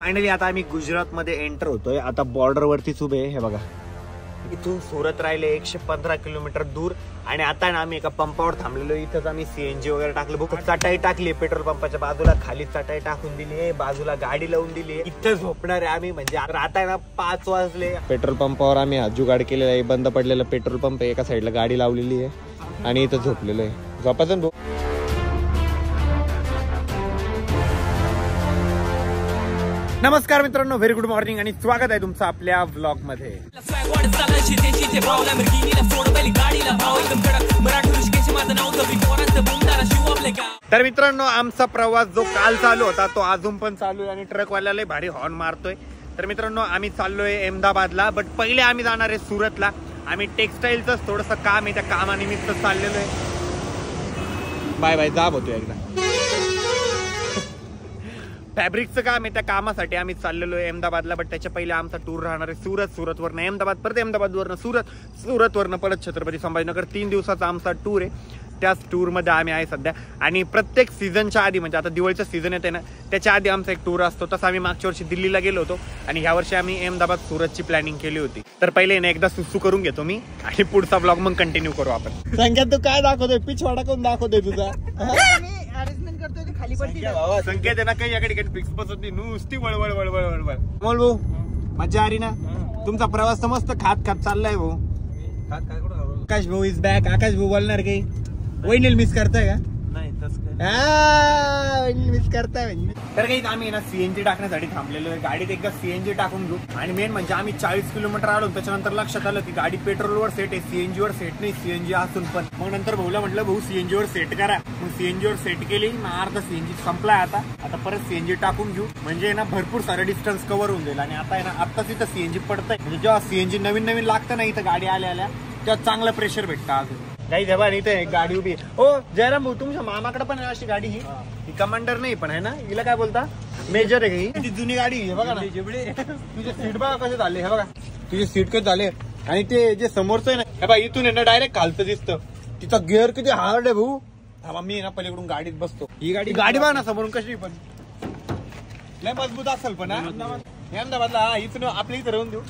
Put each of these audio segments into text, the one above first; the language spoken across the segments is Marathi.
फायनली आता आम्ही गुजरात मध्ये एंटर होतोय. आता बॉर्डर वरतीच उभे हे बघा. इथून सुरत राहिले 115 किलोमीटर दूर आणि आता ना आम्ही एका पंपावर थांबलेलो. इथंच आम्ही सीएनजी वगैरे टाकलं. बघ चटाई टाकली पेट्रोल पंपाच्या बाजूला, खाली चटाई टाकून दिली, बाजूला गाडी लावून दिली. इथं झोपणार आहे आम्ही. म्हणजे आता ना 5 वाजले. पेट्रोल पंपावर आम्ही जुगाड केलेला आहे. बंद पडलेला पेट्रोल पंप एका साईडला गाडी लावलेली आहे आणि इथं झोपलेलो आहे. झोपायचं भाऊ. नमस्कार मित्रांनो, व्हेरी गुड मॉर्निंग आणि स्वागत आहे तुमचं आपल्या व्लॉग मध्ये. तर मित्रांनो, आमचा प्रवास जो काल चालू होता तो अजून पण चालू आहे आणि ट्रकवाल्याला भारी हॉर्न मारतोय. तर मित्रांनो, आम्ही चाललोय अहमदाबादला, बट पहिले आम्ही जाणार आहे सुरतला. आम्ही टेक्सटाईलच थोडस काम आहे, त्या कामानिमित्त चाललेलो आहे. बाय बाय जाब होतोय एकदा. फॅब्रिकचं काम आहे, त्या कामासाठी आम्ही चाललेलो आहे अहमदाबादला. बट त्याच्या पहिले आमचा टूर राहणार आहे सुरत. सुरतवरनं अहमदाबाद, परत अहमदाबादवरनं सुरत, सुरतवरनं परत छत्रपती संभाजीनगर. 3 दिवसाचा आमचा टूर आहे. त्याच टूरमध्ये आम्ही आहे सध्या. आणि प्रत्येक सीझनच्या आधी, म्हणजे आता दिवाळीचं सीझन येते ना, त्याच्या आधी आमचा एक टूर असतो. तसं आम्ही मागच्या वर्षी दिल्लीला गेलो होतो आणि ह्या वर्षी आम्ही अहमदाबाद सुरतची प्लॅनिंग केली होती. तर पहिले ना एकदा सुसू करून घेतो मी आणि पुढचा ब्लॉग मग कंटिन्यू करू आपण. संख्या तू काय दाखवतोय? पिछवाडा कोण दाखवतोय तुझा? संकेत आहे ना, काही याकडे फिक्स बसत नाही, नुसती वळवळ वळवळ वळवळ. बोल भाऊ, मजा आली ना? तुमचा प्रवास तर मस्त खात खात चाललाय भाऊ. आकाश भाऊ इज बॅक. आकाश भाऊ बोलणार काही? वहिनील मिस करताय का? नाही मिस करताय. तर काही आम्ही ना सीएनजी टाकण्यासाठी थांबलेलो आहे. गाडीत एकदा सीएनजी टाकून घेऊ. आणि मेन म्हणजे आम्ही 40 किलोमीटर आलो. त्याच्यानंतर लक्षात आलं की गाडी पेट्रोलवर सेट आहे, सीएनजी वर सेट नाही. सीएनजी असून पण मग नंतर भाऊला म्हटलं, भाऊ सीएनजी वर सेट करा. मग सीएनजी वर सेट केली. मग अर्धा सीएनजी संपलाय. आता परत सीएनजी टाकून घेऊ, म्हणजे ना भरपूर सारा डिस्टन्स कव्हर होऊन जाईल. आणि आता आहे ना, आत्ताच इथं सीएनजी पडतंय. म्हणजे जेव्हा सीएनजी नवीन लागतं ना इथं गाडी आल्या तेव्हा चांगलं प्रेशर भेटतं. अजून काही देवा इथे गाडी उभी. हो जयराम भाऊ, तुमच्या मामाकडे पण अशी गाडी? ही कमांडर नाही पण आहे ना, हिला काय बोलता, मेजर आहे. ही जुनी गाडी आहे बघा ना. तुझे सीट बघा कसे झाले. हे बघा तुझे सीट कसे झाले. आणि ते जे समोरचं आहे ना, हे बघा इथून आहे ना डायरेक्ट खालचं दिसतं. तिचा गिअर किती हार्ड आहे भाऊ. हा मी ना पलीकडून गाडीत बसतो. ही गाडी बघा ना समोरून कशी, पण लय मजबूत असेल. पण अहमदाबादला इथून आपल्या इथं राहून देऊ.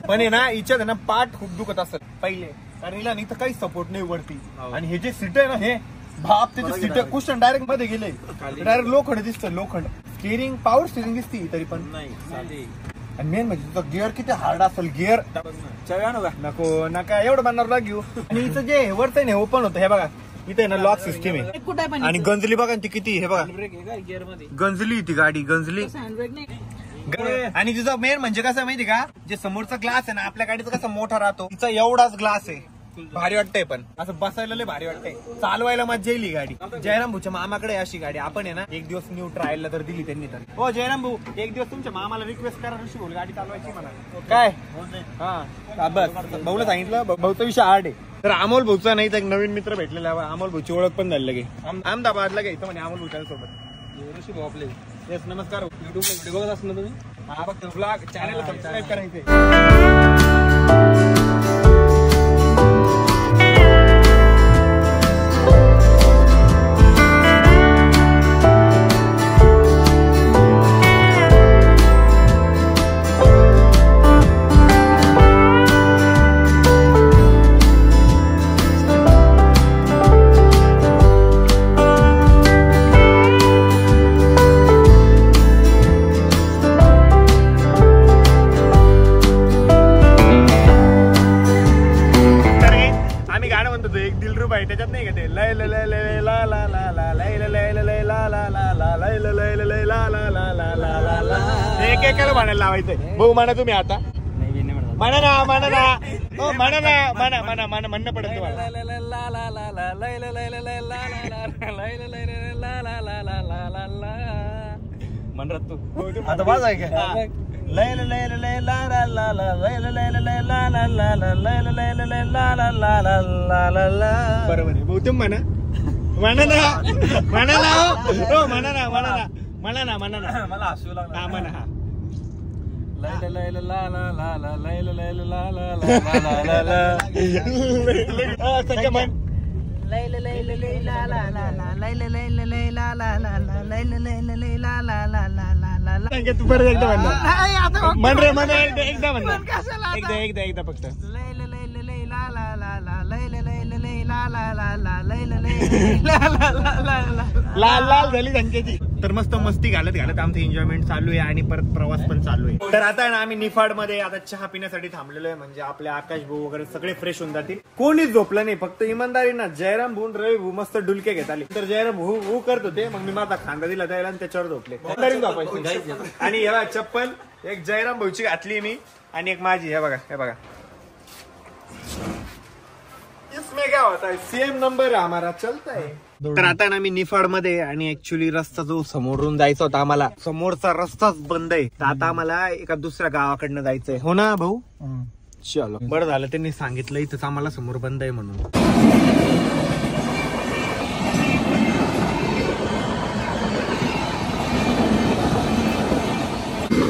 पण आहे ना, हिच्यात ना पाठ खूप दुखत असेल पहिले, कारण हिला इथं काही सपोर्ट नाही वरती. आणि हे जे सीट आहे ना, हे बाप त्याचे सीट कुशन डायरेक्ट मध्ये गेले. डायरेक्ट लोखंड दिसतं, लोखंड. स्टिअरिंग पॉवर स्टिअरिंग दिसती तरी पण नाही. आणि मेन म्हणजे तुझा गिअर किती हार्ड असेल. गिअर नको नका एवढं बनणार घेऊ. आणि इथं जे वरचं आहे ना ओपन होतं, हे बघा इथे ना लॉक सिस्टीम आहे. आणि गंजली बघा ती किती, हे बघा गंजली ती गाडी, गंजली. आणि तिचा मेन म्हणजे कसं माहिती का, जे समोरचा ग्लास आहे ना आपल्या गाडीचा कसा मोठा राहतो, तिचा एवढाच ग्लास आहे. भारी वाटतंय, पण असं बसायला लय भारी वाटतंय. चालवायला मजा येईल ही गाडी. जयराम भाऊच्या मामाकडे अशी गाडी. आपण आहे ना एक दिवस न्यू ट्रायलला तर दिली त्यांनी. तर हो जयराम भाऊ, एक दिवस तुमच्या मामाला रिक्वेस्ट करा ऋषी भाऊ गाडी चालवायची मला. काय हा बस भाऊला सांगितलं. भाऊचा विषय हार्ड आहे. तर अमोल भाऊचा नाही तर एक नवीन मित्र भेटलेला. अमोल भाऊची ओळख पण झाली लगे. अहमदाबादला घ्यायचं म्हणे अमोल भाऊच्या सोबत. ऋषी भाऊ आपले. येस नमस्कार. युट्यूबला व्हिडिओ बघत असं ना तुम्ही? हा बघ ब्लॉग चॅनलला सबस्क्राईब करायचंय. त्याच्यात नाही का ते लय लय लय लय ला ला ला ला लय लय लय लय ला ला ला ला लय लय लय लय ला ला ला ला ला ला. एक एकाला म्हणायला लावायचंय. भाऊ म्हणा तुम्ही आता. म्हणा ना म्हणा ना हो म्हणा ना म्हणा म्हणा म्हणा म्हणणं पडेल तुम्हाला. म्हणत तू आता वाज आहे का? लय लय लय ला ला ला ला लय लय लय ला ला ला ला लय लय लय ला ला ला ला ला ला. बरोबर आहे भाऊ, तुम्ही म्हणा. म्हणा ना म्हणा ना हो म्हणा ना म्हणा ना म्हणा ना म्हणा ना. मला हसू लागला. हा म्हणा. हा लय लय ला ला ला ला लय लय ला ला ला ला ला. सगळं म्हण. लय लय लय ला ला ला ला लय लय लय ला ला ला ला लय लय लय ला ला ला ला ला. तू परत एकदा म्हण रे, म्हण एकदा म्हण, एकदा फक्त. लाल लाल झाली संख्येची. तर मस्त मस्ती घालत आमचं एन्जॉयमेंट चालू आहे आणि परत प्रवास पण चालू आहे. तर आता ना आम्ही निफाड मध्ये आता चहा पिण्यासाठी थांबलेलो आहे. म्हणजे आपले आकाश भाऊ वगैरे सगळे फ्रेश होऊन जातील. कोणीच झोपलं नाही, फक्त इमानदारी ना जयराम भाऊ रवी भाऊ मस्त डुलके घेत आले. तर जयराम भाऊ करत होते, मग मी माझा खांदा दिला त्याला आणि त्याच्यावर झोपले. आणि हे चप्पल एक जयराम भाऊची घातली मी आणि एक माझी. हे बघा इसमें क्या होता है, सेम नंबर है हमारा, चलता है. तर आता ना मी निफाड मध्ये आणि ऍक्च्युली रस्ता जो समोरून जायचा होता आम्हाला, समोरचा रस्ताच बंद आहे. तर आता आम्हाला एका दुसऱ्या गावाकडनं जायचंय. हो ना भाऊ? चलो, बरं झालं त्यांनी सांगितलं इथंच आम्हाला समोर बंद आहे म्हणून.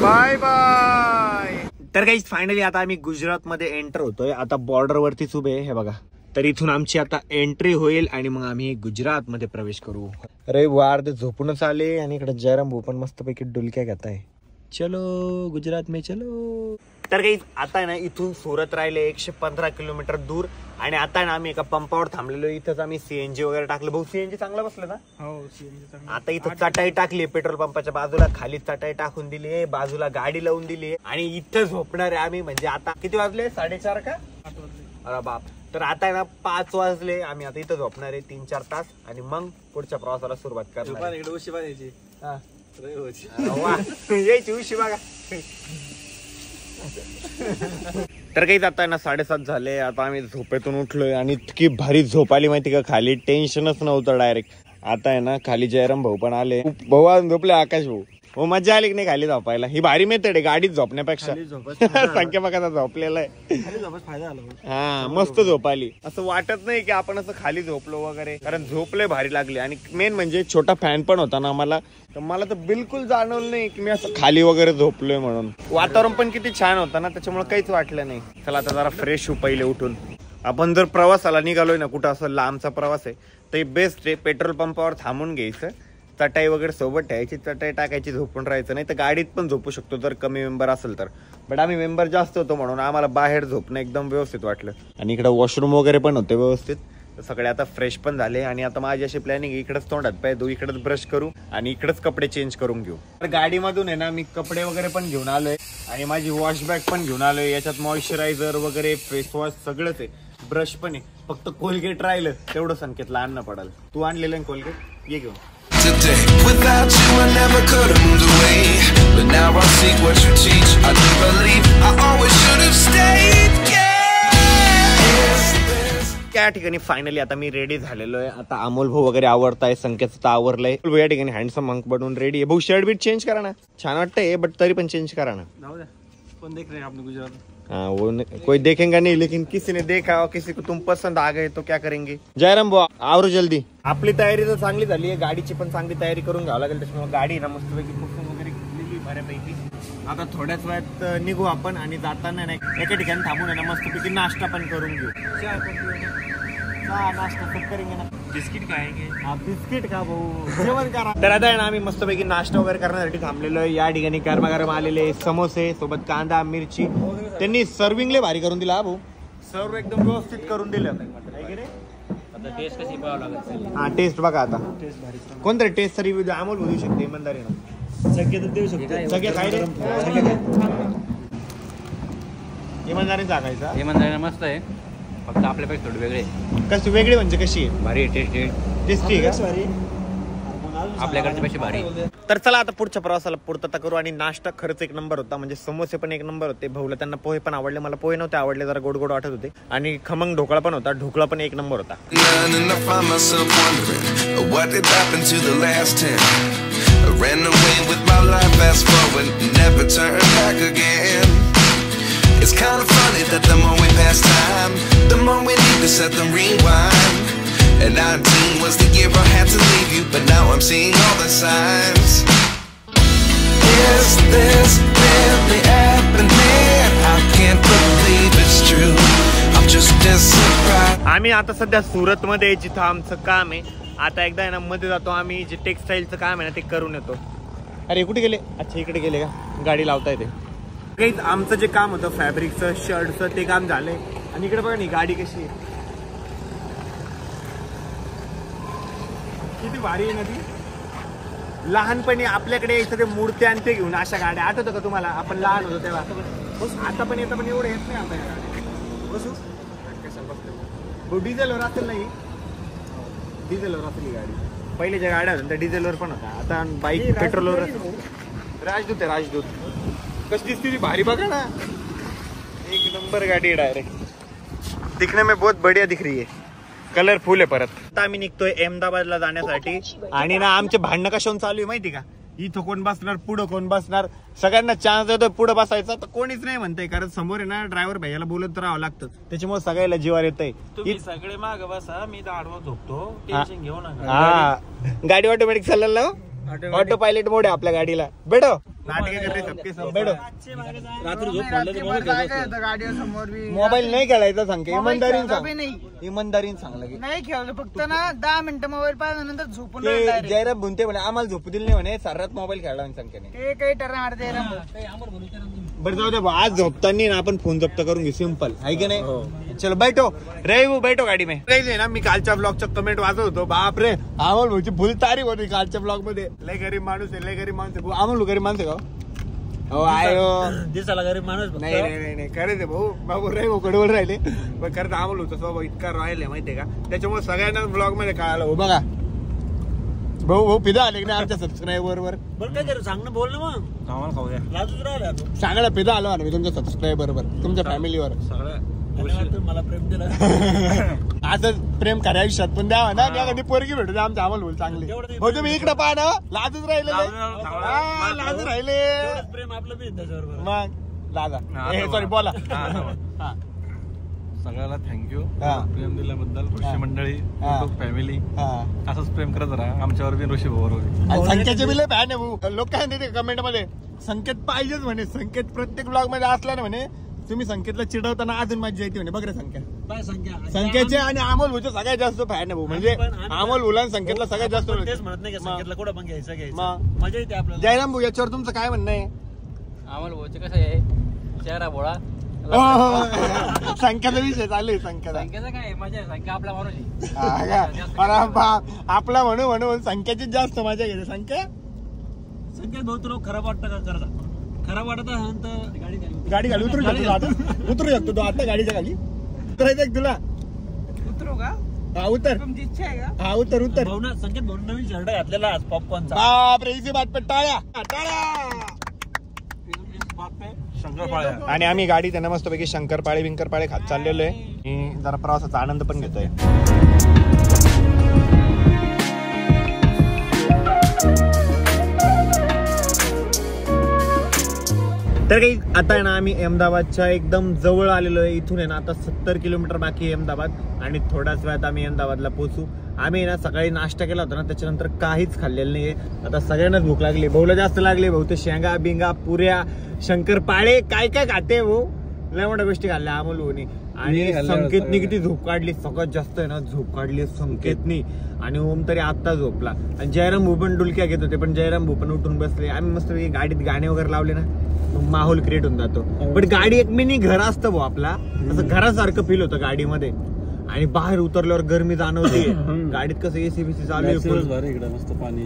Bye bye. तर काही फायनली आता आम्ही गुजरात मध्ये एंटर होतोय. आता बॉर्डर वरतीच उभे आहे, हे बघा. तर इथून आमची आता एंट्री होईल आणि मग आम्ही गुजरात मध्ये प्रवेश करू. अरे वार ते झोपूनच आले आणि इकडे जयराम भाऊ पण मस्तपैकी डुलक्या घेत आहे. चलो गुजरात में चलो. तर काही आता ना इथून सुरत राहिले 115 किलोमीटर दूर. आणि आता ना आम्ही एका पंपावर थांबलेलो. इथंच आम्ही सीएनजी वगैरे टाकलं. भाऊ सीएनजी चांगलं बसलं ना? हो सीएनजी. आता इथं चटाई टाकली पेट्रोल पंपाच्या बाजूला, खाली चटाई टाकून दिली, बाजूला गाडी लावून दिली आणि इथं झोपणार आहे आम्ही. म्हणजे आता किती वाजले? 4:30 का? अरे बाप. तर आता ना 5 वाजले. आम्ही आता इथं झोपणार आहे 3-4 तास आणि मग पुढच्या प्रवासाला सुरुवात करणार. यायची उशी बघा. तर काही आता ना 7:30 झाले. आता आम्ही झोपेतून उठलोय आणि इतकी भारी झोप आली माहिती का, खाली टेन्शनच नव्हतं डायरेक्ट. आता आहे ना खाली जयराम भाऊ पण आले. भाऊ आज झोपले, आकाश भाऊ. हो मजा आली की नाही खाली झोपायला? ही भारी मेथड आहे गाडीत झोपण्यापेक्षा. संख्या बघा झोपलेला आहे. हा मस्त झोप आली. असं वाटत नाही की आपण असं खाली झोपलो वगैरे, कारण झोपले भारी लागली. आणि मेन म्हणजे छोटा फॅन पण होता ना मला, तर मला तर बिलकुल जाणवलं नाही की मी असं खाली वगैरे झोपलोय म्हणून. वातावरण पण किती छान होतं ना, त्याच्यामुळे काहीच वाटलं नाही. चला आता जरा फ्रेश होऊ पहिले उठून. आपण जर प्रवासाला निघालोय ना, कुठं असं लांबचा प्रवास आहे, तर बेस्ट आहे पेट्रोल पंपावर थांबून घ्यायचं, चटाई वगैरे सोबत ठेवायची, चटाई टाकायची, झोपून राहायचं. नाही तर गाडीत पण झोपू शकतो जर कमी मेंबर असेल तर. बट आम्ही मेंबर जास्त होतो म्हणून आम्हाला बाहेर झोपणं एकदम व्यवस्थित वाटलं. आणि इकडे वॉशरूम वगैरे पण होते व्यवस्थित. तर सगळे आता फ्रेश पण झाले. आणि आता माझी अशी प्लॅनिंग, इकडेच तोंडात पाय धुऊ, इकडेच ब्रश करू आणि इकडेच कपडे चेंज करून घेऊ. तर गाडीमधून आहे ना मी कपडे वगैरे पण घेऊन आलोय आणि माझी वॉश बॅग पण घेऊन आलोय. याच्यात मॉइश्चरायझर वगैरे, फेस वॉश सगळंच आहे, ब्रश पण आहे. फक्त कोलगेट राहिलं तेवढं संकेतला आणणं पडेल. तू आणलेलं आहे कोलगेट? ये घेऊन. Today, without you I never could have moved away, but now I see what you teach. I do believe I always should have stayed. त्या ठिकाणी फायनली आता मी रेडी झालेलो आहे. आता अमोल भाऊ वगैरे आवडताय, संकेतचं तर आवरलंय. या ठिकाणी हँडसम हंक बनवून रेडी आहे. भाऊ शर्ट बीट चेंज करा ना, छान वाटतंय बट तरी पण चेंज करा ना. कौन देख रहे हैं आपने गुजरात? हाँ वो कोई देखेगा नहीं, लेकिन किसी ने देखा और किसी को तुम पसंद आ गए तो क्या करेंगे. जयराम भाऊ आवरो जल्दी. आपली तयारी तर चांगली झाली आहे, गाडीची पण चांगली तयारी करून घ्यावं लागेल. त्याच्यामुळे गाडी ना मस्तपैकी पुसून वगैरे घेतलेली बऱ्यापैकी. आता थोड्याच वेळात निघू आपण आणि जाताना ना एका ठिकाणी थांबून ना मस्तपैकी नाश्ता पण करून घेऊ. नाश्ता सब करेंगे ना. बिस्किट खाएंगे. हा बिस्किट का भाऊ, जेवण करा. तर आता ना आम्ही मस्तपैकी नाश्ता वगैरे करण्यासाठी थांबलेलो आहे. या ठिकाणी गरमागरम आलेले समोसे सोबत कांदा मिरची, त्यांनी सर्विंगले भारी करून दिला. भाऊ सर्व एकदम व्यवस्थित करून दिलं. टेस्ट कशी पाहावं लागेल. हा टेस्ट बघा. आता कोणतरी टेस्ट रिव्ह्यू द्या. अमोल देऊ शकते इमानदारीनं. सगळे देऊ शकतो. सगळे काय रे इमानदारीने सांगायचा. इमानदारीनं मस्त आहे, फक्त आपल्यापेक्षा थोडी वेगळे. कशी वेगळी म्हणजे कशी आहे? भारी टेस्टी. टेस्टी का? आपल्याकडच्या पेक्षा भारी. तर चला आता पुढच्या प्रवासाला पूर्तता करू. आणि नाश्ता खरंच एक नंबर होता, म्हणजे समोसे पण एक नंबर होते. भाऊला त्यांना पोहे पण आवडले, मला पोहे नव्हते आवडले, जरा गोड गोड वाटत होते. आणि खमंग ढोकळा पण होता, ढोकळा पण एक नंबर होता. It's kind of funny that the more we pass time, the more we need to set them rewind. And 19 was the year I had to leave you, but now I'm seeing all the signs. Is this really happening? I can't believe it's true. I'm just as surprised. आम्ही आता सध्या सुरत मध्ये, जिथं आमचं काम आहे. आता एकदा आहे ना मध्ये जातो आम्ही, जे टेक्सटाईलचं काम आहे ना ते करून येतो. अरे कुठे गेले? अच्छा इकडे गेले का? गाडी लावता येते. काही आमचं जे काम होतं फॅब्रिकचं शर्टचं ते काम झालंय. आणि इकडे बघा नाही गाडी कशी आहे, किती भारी आहे ना ती. लहानपणी आपल्याकडे यायचं ते मूर्त्या आणि ते घेऊन अशा गाड्या आठवतं का तुम्हाला? आपण लहान होतो तेव्हा. आता पण येतं पण एवढं येत नाही आता. बसू डिझेलवर असेल नाही, डिझेलवर असेल ही गाडी. पहिले ज्या गाड्या होत्या त्या डिझेलवर पण होत्या, आता बाईक पेट्रोलवर. राजदूत आहे राजदूत. कशी दिसती ती भारी बघा ना, एक नंबर गाडी है डायरेक्ट. दिखने में बहुत बढ़िया दिख रही है, कलरफुल आहे. परत आता आम्ही निघतोय अहमदाबादला जाण्यासाठी. आणि ना आमचे भांडणं कशावरून चालू आहे माहिती का? इथं कोण बसणार, पुढं कोण बसणार. सगळ्यांना चान्स देतोय पुढं बसायचा, तर कोणीच नाही म्हणतंय. कारण समोर आहे ना ड्रायव्हर भैयाला बोलत राहावं लागतं, त्याच्यामुळे सगळ्याला जीवार येतंय. तुम्ही सगळे माग बसा, मी आडवा झोपतो, टेन्शन घेऊ नका. हा गाडी ऑटोमॅटिक चालला, ऑटो पायलट मोड आहे आपल्या गाडीला. बेडो बेडो रात्री झोप मोबाईल नाही खेळायचा सांग, इमानदारीन सांग, इमानदारीन सांगलं नाही खेळलं. फक्त ना 10 मिनिटं मोबाईल पाहिल्यानंतर झोपून जयराम भुंते म्हणे आम्हाला झोपू दिले नाही म्हणे, सर्रात मोबाईल खेळला सांगते नाही. ते काही टर्न मारते. बरं जाऊ दे, आज झोपताना ना आपण फोन जप्त करून घेऊ, सिंपल आहे की नाही. चलो बैठो रे वो, बैठो गाडी में. ना मी कालच्या ब्लॉगच्या कमेंट वाचत होतो, बाप रे अमोल भाऊची फुल तारीफ होती कालच्या ब्लॉग मध्ये. लय गरीब माणूस आहे, लय गरीब माणूस आहे. अमोल गरीब माणूस आहे का? हो आयो दिसाला गरीब माणूस. नाही नाही नाही खरंच आहे भाऊ. बाबू रे भाऊ कडवळ राहिले, पण खरंच अमोल होतं स्वभाव इतका राहिले माहितीये का, त्याच्यामुळे सगळ्यांना ब्लॉग मध्ये कळालं. हो बघा भाऊ, भाऊ पिदा आले की नाही आमच्या सबस्क्रायबर वर? बरं काय करू, सांग ना, बोल ना मग. आम्हाला खाऊ द्या, लाजूच राहिला तू. सांगायला पिदा आलो मी तुमच्या सबस्क्रायबर वर, तुमच्या फॅमिलीवर. सगळं मला प्रेम दिलं. असं प्रेम खऱ्या आयुष्यात पण द्यावा ना, त्या कधी पोरगी भेटू द्या आमच्या आम्हाला बोल चांगले. हो तुम्ही इकडे पाहा ना, लाजूच राहिले, लाजूच राहिले. प्रेम आपलं बी त्याच्यावर. मग लाजा सॉरी बोला. सगळ्याला थँक्यू हा. प्रेम दिल्याबद्दल. ऋषी मंडळी, हा. फॅमिली हा. असंच प्रेम करत राहा आमच्यावर बी, ऋषी भाऊवर. आणि संकेतचे बी लय फॅन आहे भाऊ. लोक काय म्हणते कमेंट मध्ये, संकेत पाहिजेच म्हणे. संकेत प्रत्येक ब्लॉग मध्ये असला ना म्हणे, तुम्ही संकेतला चिडवताना अजून मजा येते म्हणे. बघ रे संकेत, संकेतचे आणि अमोल भाऊचे सगळ्यात जास्त फॅन आहे भाऊ. म्हणजे अमोल भाऊला संकेतला सगळ्यात जास्त. तेच म्हणत नाही का संकेतला कुठं पण घ्यायचं मग. मजा येते आपल्याला. जयराम भाऊ याच्यावर तुमचं काय म्हणणं आहे? आम्हाला भाऊचं कसं आहे, चेहरा भोळा. संख्याचा विषय चालू आहे. संख्याचा संख्येचं काय मजा आहे, संख्या आपला माणूस आहे. आपला म्हणू म्हणून संख्याचीच जास्त मजा घेते. संख्या संकेत भाऊ तुला खराब वाटतं का? करता खराब वाटत गाडी खाली उतरू शकतो आता, उतरू शकतो तो आता गाडीच्या खाली. उतरायचं तुला? उतरू का? हा उतर. तुमची इच्छा आहे का? हा उतर उतर. भाऊ ना, संकेत भाऊ नवीन शर्ट घातलेला आज पॉपकॉर्नचा. बापरे इसी बात पे टाळ्या टाळ्या. शंकरपाळ्या. आणि आम्ही गाडीत आहे ना मस्तपैकी शंकरपाळे बिंकरपाळे खात चाललेलो आहे. जरा प्रवासाचा आनंद पण घेतोय. तर काही आता आहे ना आम्ही अहमदाबादच्या एकदम जवळ आलेलो आहे. इथून आहे ना आता 70 किलोमीटर बाकी आहे अहमदाबाद. आणि थोड्याच वेळात आम्ही अहमदाबादला पोहोचू. आम्ही ना सकाळी नाश्ता केला होता ना, त्याच्यानंतर काहीच खाल्लेलं नाहीये. आता सगळ्यांनाच भूक लागली. भाऊला जास्त लागली. भाऊ ते शेंगा बिंगा पुऱ्या शंकरपाळे काय काय खाते भाऊ, लय मोठ्या गोष्टी खाल्ल्या अमोल भाऊनी. आणि संकेतनी किती झोप काढली, सगळ्यात जास्त आहे ना झोप काढली संकेतनी. आणि ओम तरी आत्ता झोपला. आणि जयराम भाऊ पण डुलक्या घेत होते, पण जयराम भाऊ पण उठून बसले. आम्ही मस्त गाडीत गाणे वगैरे लावले ना, माहोल क्रिएट होऊन जातो. पण गाडी एक मिनी घर असतं भाऊ आपला, असं घरासारखं फील होतं गाडीमध्ये. आणि बाहेर उतरल्यावर गरमी जाणवते. गाडीत कसं एसी बीसी चालू आहे, इकडे मस्त पाणी,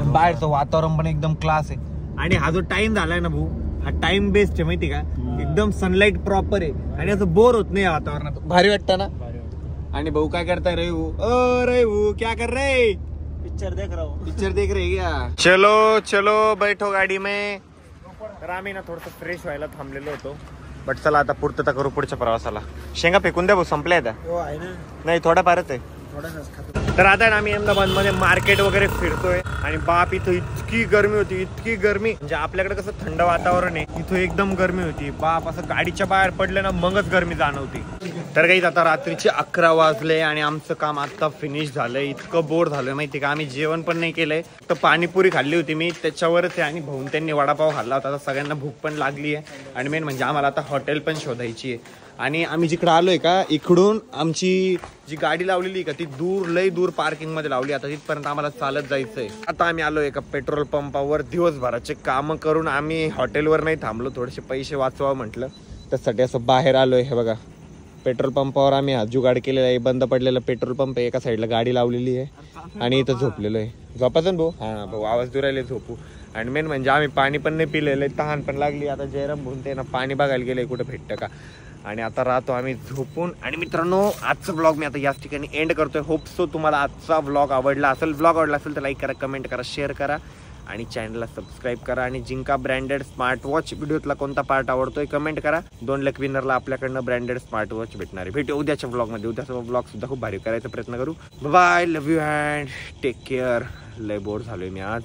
बाहेरचं वातावरण पण एकदम क्लास आहे. आणि हा जो टाइम झालाय ना भाऊ, हा टाइम बेस्ट आहे माहिती का, एकदम सनलाइट प्रॉपर आहे. आणि असं बोर होत नाही वातावरणात, भारी वाटतं ना. आणि भाऊ काय करताय रे भाऊ? रे भाऊ क्या कर रहे? पिक्चर देख रहा हूँ. पिक्चर देख रहे क्या? चलो चलो बैठो गाडी में. तर आम्ही ना थोडस फ्रेश व्हायला थांबलेलो होतो. बट चला आता पूर्तता करू पुढच्या प्रवासाला. शेंगा फेकून द्या भाऊ, संपल्या त्या. हो आहे ना, नाही थोडा फारच आहे. थोडासाच खातो. तर आता आम्ही अहमदाबाद मध्ये मार्केट वगैरे फिरतोय. आणि बाप इथं इतकी गरमी होती, इतकी गरमी. म्हणजे आपल्याकडे कसं थंड वातावरण आहे, इथं एकदम गरमी होती बाप. असं गाडीच्या बाहेर पडले ना मगच गरमी जाणवती. तर काही आता रात्रीचे 11 वाजले आणि आमचं काम आता फिनिश झालंय. इतकं बोर झालंय माहिती का. आम्ही जेवण पण नाही केलंय, तर पाणीपुरी खाल्ली होती मी त्याच्यावरच आहे. आणि भाऊन त्यांनी वडापाव खाल्ला होता. आता सगळ्यांना भूक पण लागली आहे. आणि मेन म्हणजे आम्हाला आता हॉटेल पण शोधायची आहे. आणि आम्ही जिकडे आलोय का इकडून आमची जी गाडी लावलेली का ती लय दूर पार्किंग मध्ये लावली. आता तिथपर्यंत आम्हाला चालत जायचंय. आता आम्ही आलोय का पेट्रोल पंपावर. दिवसभराचे काम करून आम्ही हॉटेलवर नाही थांबलो, थोडेसे पैसे वाचवा म्हटलं, त्यासाठी असं बाहेर आलोय. हे बघा पेट्रोल पंपावर आम्ही हा जुगाड केलेला आहे. बंद पडलेला पेट्रोल पंप आहे, एका साईडला गाडी लावलेली आहे आणि इथं झोपलेलो आहे. झोपायचं भाऊ? हा भाऊ आवाज देऊ राहिले झोपू. आणि मेन म्हणजे आम्ही पाणी पण नाही पिलेलं आहे, तहान पण लागली. आता जयराम भाऊन ते ना पाणी बघायला गेले कुठं भेटतं का. आणि आता राहतो आम्ही झोपून. आणि मित्रांनो आजचा व्लॉग मी आता याच ठिकाणी एंड करतोय. होप सो तुम्हाला आजचा व्लॉग आवडला असेल. व्लॉग आवडला असेल तर लाईक करा, कमेंट करा, शेअर करा आणि चॅनलला सबस्क्राईब करा. आणि जिंका ब्रँडेड स्मार्ट वॉच व्हिडिओतला कोणता पार्ट आवडतोय कमेंट करा. 2 लक विनरला आपल्याकडनं ब्रँडेड स्मार्ट वॉच भेटणार आहे. भेटू उद्याच्या व्लॉगमध्ये. उद्याचा व्लॉग सुद्धा खूप भारी करायचा प्रयत्न करू. Bye, love you and take care. लय बोर झालोय मी आज.